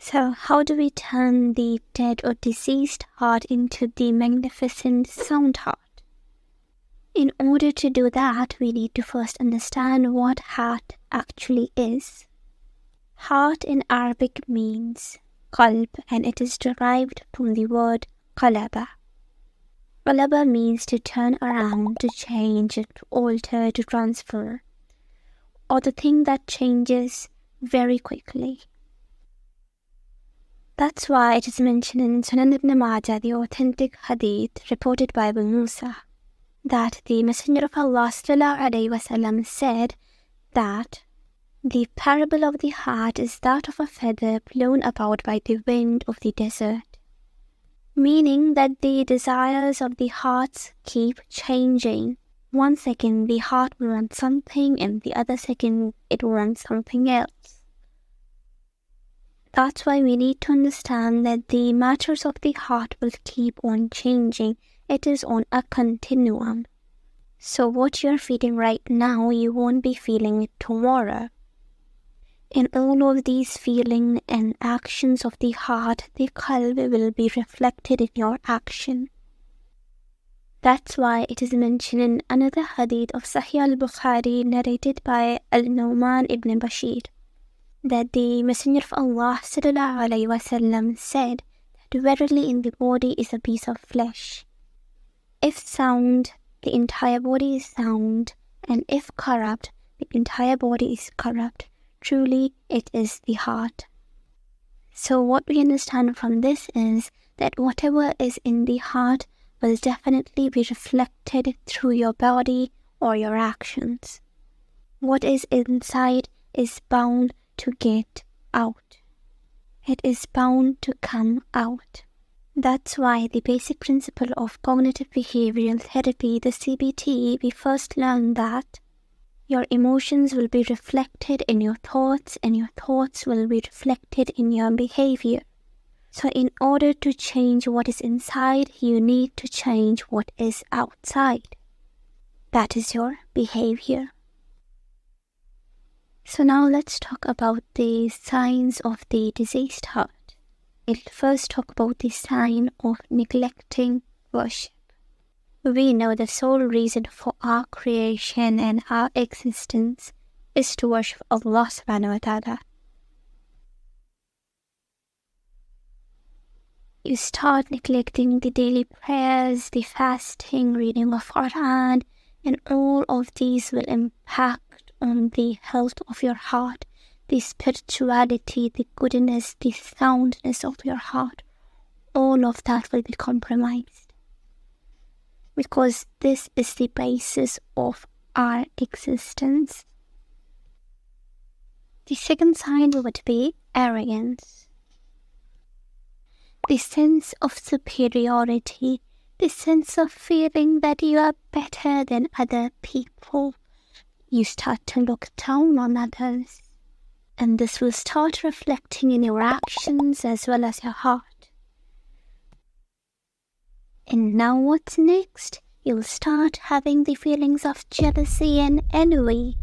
So how do we turn the dead or diseased heart into the magnificent sound heart? In order to do that, we need to first understand what heart actually is. Heart in Arabic means qalb, and it is derived from the word qalaba. Qalaba means to turn around, to change, to alter, to transfer, or the thing that changes very quickly. That's why it is mentioned in Sunan ibn Marzia, the authentic hadith reported by Abu Musa, that the Messenger of Allah ﷺ said that the parable of the heart is that of a feather blown about by the wind of the desert, meaning that the desires of the hearts keep changing. One second the heart will want something, and the other second it will want something else. That's why we need to understand that the matters of the heart will keep on changing. It is on a continuum. So what you're feeling right now, you won't be feeling it tomorrow. In all of these feelings and actions of the heart, the qalb will be reflected in your action. That's why it is mentioned in another hadith of Sahih al-Bukhari narrated by al-Nu'man ibn Bashir, that the Messenger of Allah ﷺ said that verily in the body is a piece of flesh. If sound, the entire body is sound, and if corrupt, the entire body is corrupt. Truly, it is the heart. So what we understand from this is that whatever is in the heart will definitely be reflected through your body or your actions. What is inside is bound to get out. It is bound to come out. That's why the basic principle of cognitive behavioral therapy, the CBT, we first learn that your emotions will be reflected in your thoughts, and your thoughts will be reflected in your behavior. So in order to change what is inside, you need to change what is outside. That is your behavior. So now let's talk about the signs of the diseased heart. We'll first talk about the sign of neglecting worship. We know the sole reason for our creation and our existence is to worship Allah subhanahu wa ta'ala. You start neglecting the daily prayers, the fasting, reading of Quran, and all of these will impact on the health of your heart, the spirituality, the goodness, the soundness of your heart. All of that will be compromised. Because this is the basis of our existence. The second sign would be arrogance. The sense of superiority, the sense of feeling that you are better than other people. You start to look down on others, and this will start reflecting in your actions as well as your heart. And now what's next? You'll start having the feelings of jealousy and envy.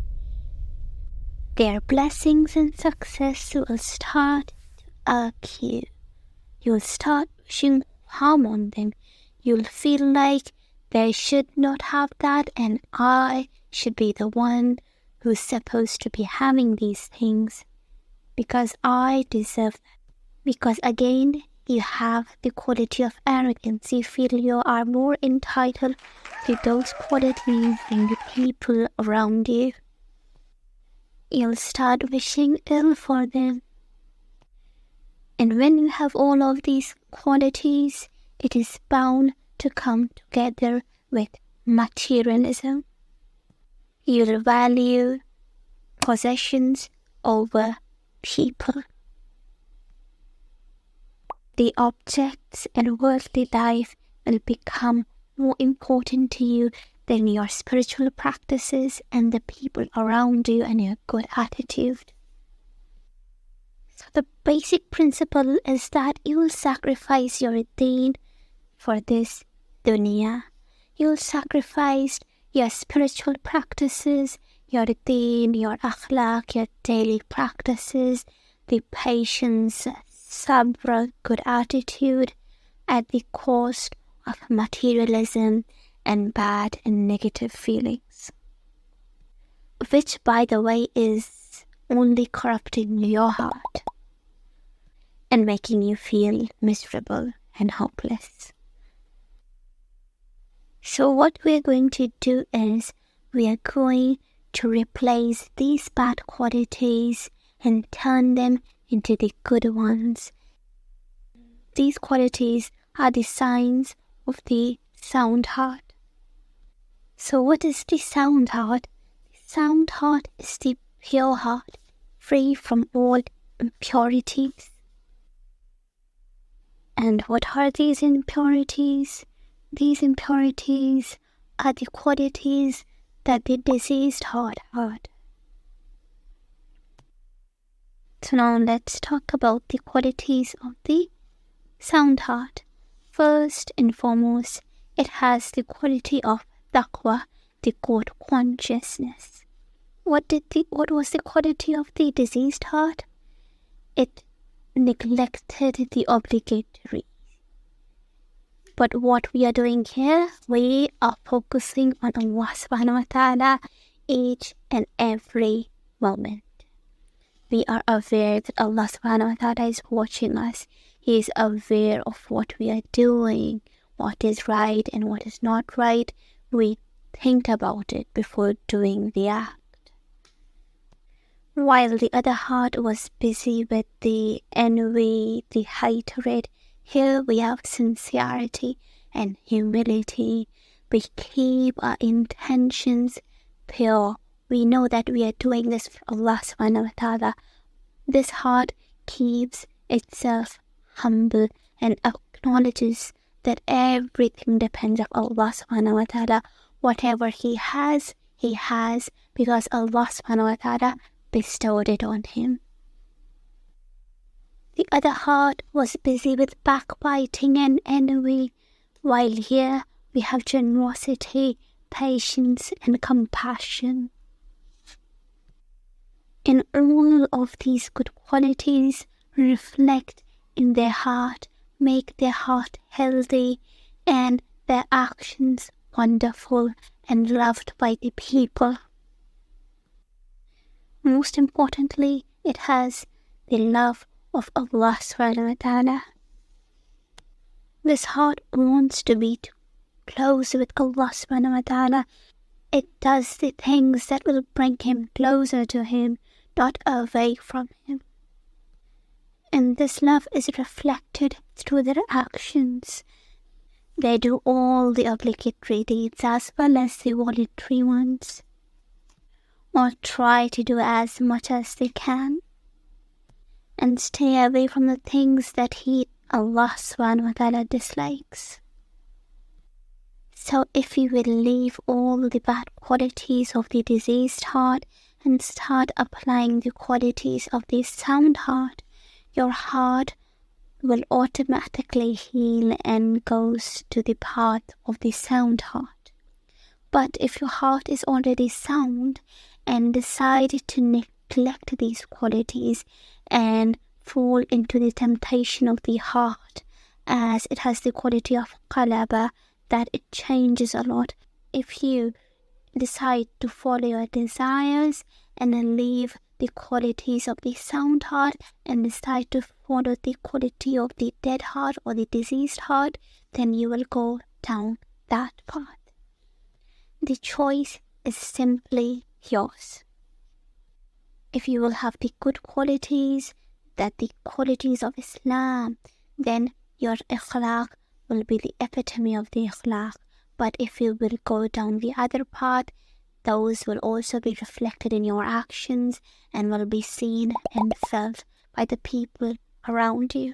Their blessings and success will start to irk you. You'll start wishing harm on them. You'll feel like they should not have that, and I should be the one who's supposed to be having these things because I deserve that. Because again, you have the quality of arrogance. You feel you are more entitled to those qualities than the people around you. You'll start wishing ill for them. And when you have all of these qualities, it is bound to come together with materialism. You'll value possessions over people. The objects and worldly life will become more important to you than your spiritual practices and the people around you and your good attitude. So the basic principle is that you will sacrifice your deen for this dunya. You will sacrifice your spiritual practices, your deen, your akhlaq, your daily practices, the patience, sabr, good attitude, at the cost of materialism and bad and negative feelings, which, by the way, is only corrupting your heart and making you feel miserable and hopeless. So what we're going to do is we are going to replace these bad qualities and turn them into the good ones. These qualities are the signs of the sound heart. So what is the sound heart? The sound heart is the pure heart, free from all impurities. And what are these impurities? These impurities are the qualities that the diseased heart had. So now let's talk about the qualities of the sound heart. First and foremost, it has the quality of taqwa, the God consciousness. What was the quality of the diseased heart? It neglected the obligatory. But what we are doing here, we are focusing on Allah subhanahu wa ta'ala each and every moment. We are aware that Allah subhanahu wa ta'ala is watching us. He is aware of what we are doing, what is right and what is not right. We think about it before doing the act. While the other heart was busy with the envy, the hatred, here we have sincerity and humility. We keep our intentions pure. We know that we are doing this for Allah subhanahu wa ta'ala. This heart keeps itself humble and acknowledges that everything depends on Allah subhanahu wa ta'ala. Whatever he has because Allah subhanahu wa ta'ala bestowed it on him. The other heart was busy with backbiting and envy, while here we have generosity, patience and compassion. And all of these good qualities reflect in their heart, make their heart healthy and their actions wonderful and loved by the people. Most importantly, it has the love of Allah subhanahu wa ta'ala. This heart wants to be close with Allah subhanahu wa ta'ala. It does the things that will bring him closer to him, not away from him. And this love is reflected through their actions. They do all the obligatory deeds as well as the voluntary ones, or try to do as much as they can, and stay away from the things that Allah subhanahu wa ta'ala dislikes. So if you will leave all the bad qualities of the diseased heart and start applying the qualities of the sound heart, your heart will automatically heal and goes to the path of the sound heart. But if your heart is already sound and decide to neglect these qualities and fall into the temptation of the heart, as it has the quality of qalaba, that it changes a lot. If you decide to follow your desires and then leave the qualities of the sound heart and decide to follow the quality of the dead heart or the diseased heart, then you will go down that path. The choice is simply yours. If you will have the good qualities, that the qualities of Islam, then your ikhlaq will be the epitome of the ikhlaq. But if you will go down the other path, those will also be reflected in your actions and will be seen and felt by the people around you.